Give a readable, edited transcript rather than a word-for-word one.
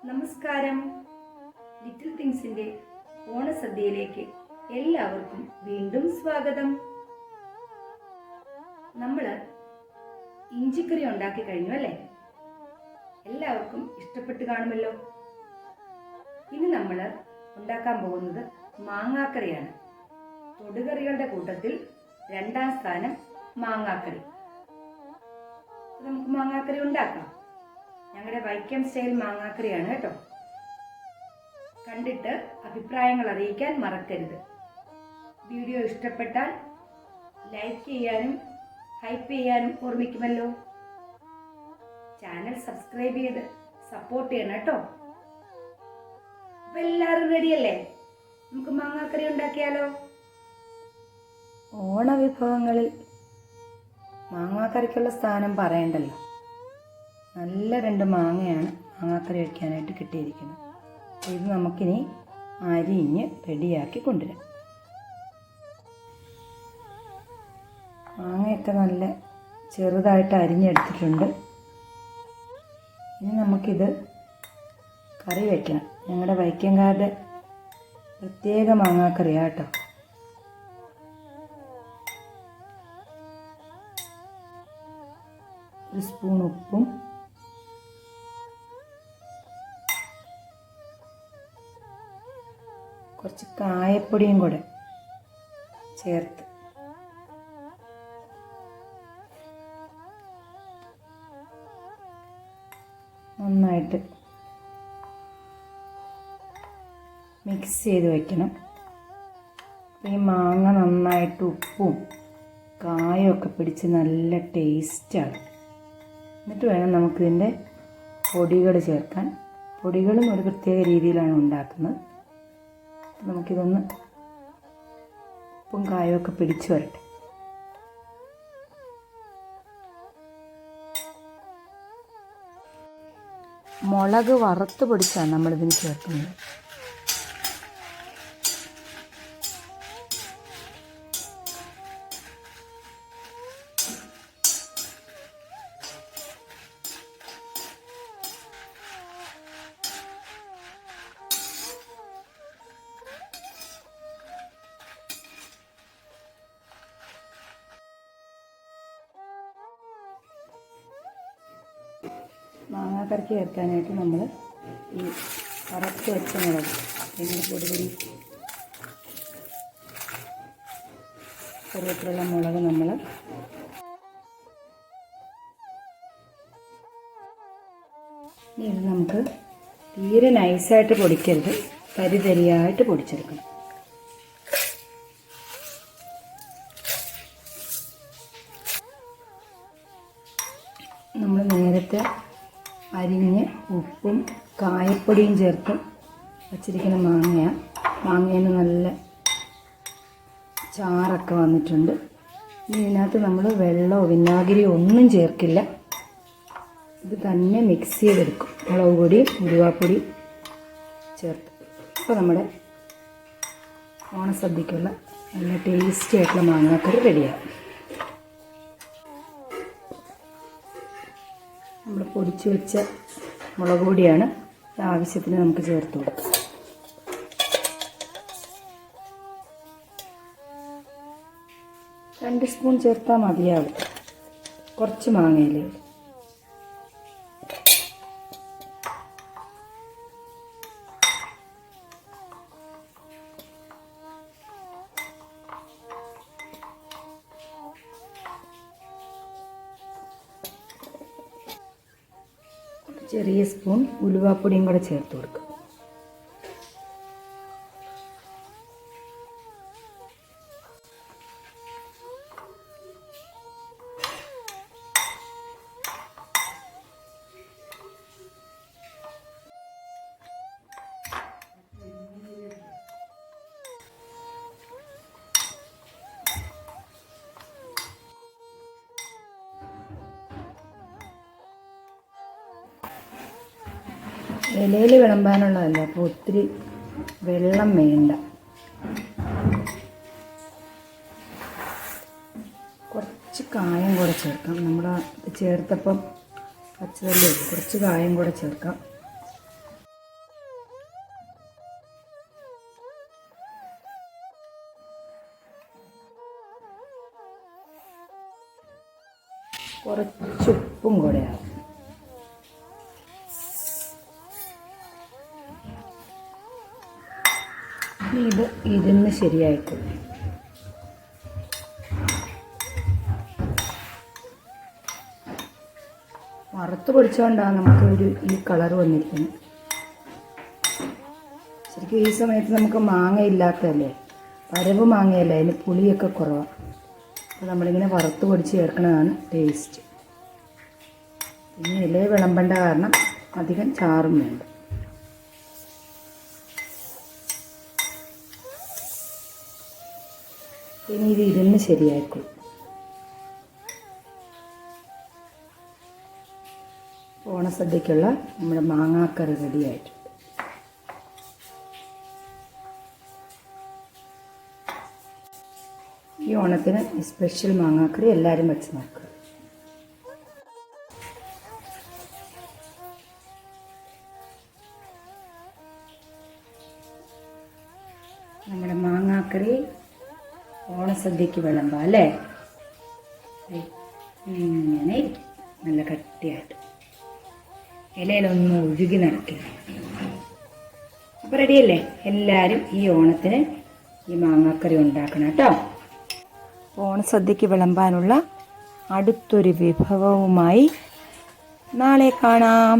നമസ്കാരം. ലിറ്റിൽ തിങ്സിന്റെ ഓണസദ്യയിലേക്ക് എല്ലാവർക്കും വീണ്ടും സ്വാഗതം. നമ്മൾ ഇഞ്ചിക്കറി ഉണ്ടാക്കി കഴിഞ്ഞു അല്ലേ? എല്ലാവർക്കും ഇഷ്ടപ്പെട്ട് കാണുമല്ലോ. ഇനി നമ്മൾ ഉണ്ടാക്കാൻ പോകുന്നത് മാങ്ങാക്കറിയാണ്. തൊടുകറികളുടെ കൂട്ടത്തിൽ രണ്ടാം സ്ഥാനം മാങ്ങാക്കറി. നമുക്ക് മാങ്ങാക്കറി ഉണ്ടാക്കാം. ഞങ്ങളുടെ വൈക്കം സ്റ്റൈൽ മാങ്ങാക്കറിയാണ് കേട്ടോ. കണ്ടിട്ട് അഭിപ്രായങ്ങൾ അറിയിക്കാൻ മറക്കരുത്. വീഡിയോ ഇഷ്ടപ്പെട്ടാൽ ലൈക്ക് ചെയ്യാനും ഹൈപ്പ് ചെയ്യാനും ഓർമ്മിക്കുമല്ലോ. ചാനൽ സബ്സ്ക്രൈബ് ചെയ്ത് സപ്പോർട്ട് ചെയ്യണം കേട്ടോ. അപ്പൊ എല്ലാവരും റെഡിയല്ലേ? നമുക്ക് മാങ്ങാക്കറി ഉണ്ടാക്കിയാലോ. ഓണവിഭവങ്ങളിൽ മാങ്ങാക്കറിക്കുള്ള സ്ഥാനം പറയണ്ടല്ലോ. നല്ല 2 മാങ്ങയാണ് മാങ്ങാക്കറി വയ്ക്കാനായിട്ട് കിട്ടിയിരിക്കുന്നത്. ഇത് നമുക്കിനി അരിഞ്ഞ് റെഡിയാക്കി കൊണ്ടുവരാം. മാങ്ങയൊക്കെ നല്ല ചെറുതായിട്ട് അരിഞ്ഞെടുത്തിട്ടുണ്ട്. ഇനി നമുക്കിത് കറി വയ്ക്കണം. ഞങ്ങളുടെ വൈക്കംകാരുടെ പ്രത്യേക മാങ്ങാക്കറിയാണ് കേട്ടോ. ഒരു സ്പൂൺ ഉപ്പും കുറച്ച് കായപ്പൊടിയും കൂടെ ചേർത്ത് നന്നായിട്ട് മിക്സ് ചെയ്ത് വയ്ക്കണം. ഈ മാങ്ങ നന്നായിട്ട് ഉപ്പും കായൊക്കെ പിടിച്ച് നല്ല ടേസ്റ്റാണ്. എന്നിട്ട് വേണം നമുക്കിതിൻ്റെ പൊടികൾ ചേർക്കാൻ. പൊടികളും ഒരു പ്രത്യേക രീതിയിലാണ് ഉണ്ടാക്കുന്നത്. നമുക്കിതൊന്ന് ഉപ്പും കായൊക്കെ പിടിച്ചു വരട്ടെ. മുളക് വറുത്ത് പൊടിച്ചാണ് നമ്മളിതിന് ചേർക്കുന്നത്. മാങ്ങാക്കറിക്ക് ചേർക്കാനായിട്ട് നമ്മൾ ഈ വറുത്ത് വെച്ച മുളക് പൊടി കറിവേപ്പിലുള്ള മുളക് നമ്മൾ ഇനി ഇത് നമുക്ക് തീരെ നൈസായിട്ട് പൊടിക്കരുത്, തരിതരിയായിട്ട് പൊടിച്ചെടുക്കണം. നമ്മൾ നേരത്തെ അരിഞ്ഞ് ഉപ്പും കായപ്പൊടിയും ചേർത്ത് വച്ചിരിക്കുന്ന മാങ്ങേന് നല്ല ചാറൊക്കെ വന്നിട്ടുണ്ട്. ഇനി ഇതിനകത്ത് നമ്മൾ വെള്ളമോ വിനാഗിരിയോ ഒന്നും ചേർക്കില്ല. ഇത് തന്നെ മിക്സ് ചെയ്തെടുക്കും. മുളക് പൊടിയും ഉലുവാപ്പൊടിയും ചേർത്ത്. അപ്പോൾ നമ്മുടെ ഓണസദ്യക്കുള്ള നല്ല ടേസ്റ്റി ആയിട്ടുള്ള മാങ്ങാക്കറി റെഡിയാകും. നമ്മൾ പൊടിച്ചു വെച്ച മുളക് പൊടിയാണ് ആവശ്യത്തിന് നമുക്ക് ചേർത്ത് കൊടുക്കാം. രണ്ട് സ്പൂൺ ചേർത്താൽ മതിയാവും. കുറച്ച് മാങ്ങയിലേ ചെറിയ സ്പൂൺ ഉലുവാപ്പൊടിയും കൂടെ ചേർത്ത് കൊടുക്കുക. ഇലയിൽ വിളമ്പാനുള്ളതല്ല, അപ്പോൾ ഒത്തിരി വെള്ളം വേണ്ട. കുറച്ച് കായം കൂടെ ചേർക്കാം. നമ്മൾ ചേർത്തപ്പം പച്ചവെള്ളം കുറച്ച് കായം കൂടെ ചേർക്കാം. കുറച്ച് ഉപ്പും കൂടെ ആവും. ഇത് ഇരുന്ന് ശരിയായിക്കോളും. വറുത്ത് പൊടിച്ചുകൊണ്ടാണ് നമുക്ക് ഈ കളർ വന്നിരിക്കുന്നത്. ശരിക്കും ഈ സമയത്ത് നമുക്ക് മാങ്ങ ഇല്ലാത്തതല്ലേ, വരവ് മാങ്ങയല്ലേ, അതിന് പുളിയൊക്കെ കുറവാണ്. അപ്പോൾ നമ്മളിങ്ങനെ വറുത്ത് പൊടിച്ച് ചേർക്കണതാണ് ടേസ്റ്റ്. പിന്നെ ഇല വിളമ്പേണ്ട കാരണം അധികം ചാറും വേണ്ട. ഇനി ഇത് ഇരുന്ന് ശരിയായിക്കോളും. ഓണസദ്യക്കുള്ള നമ്മുടെ മാങ്ങാക്കറി റെഡി ആയിട്ടുണ്ട്. ഈ ഓണത്തിന് സ്പെഷ്യൽ മാങ്ങാക്കറി എല്ലാവരും വെച്ച് നോക്കുക. നമ്മുടെ മാങ്ങാക്കറി ഓണസദ്യക്ക് വിളമ്പാം അല്ലേ. ഇങ്ങനെ ഇരിക്കും, നല്ല കട്ടിയായിട്ട്, ഇലയിലൊന്നും ഒഴുകി നടക്കില്ല. അപ്പോൾ റെഡിയല്ലേ? എല്ലാവരും ഈ ഓണത്തിന് ഈ മാങ്ങാക്കറി ഉണ്ടാക്കണം കേട്ടോ. ഓണസദ്യക്ക് വിളമ്പാനുള്ള അടുത്തൊരു വിഭവവുമായി നാളെ കാണാം.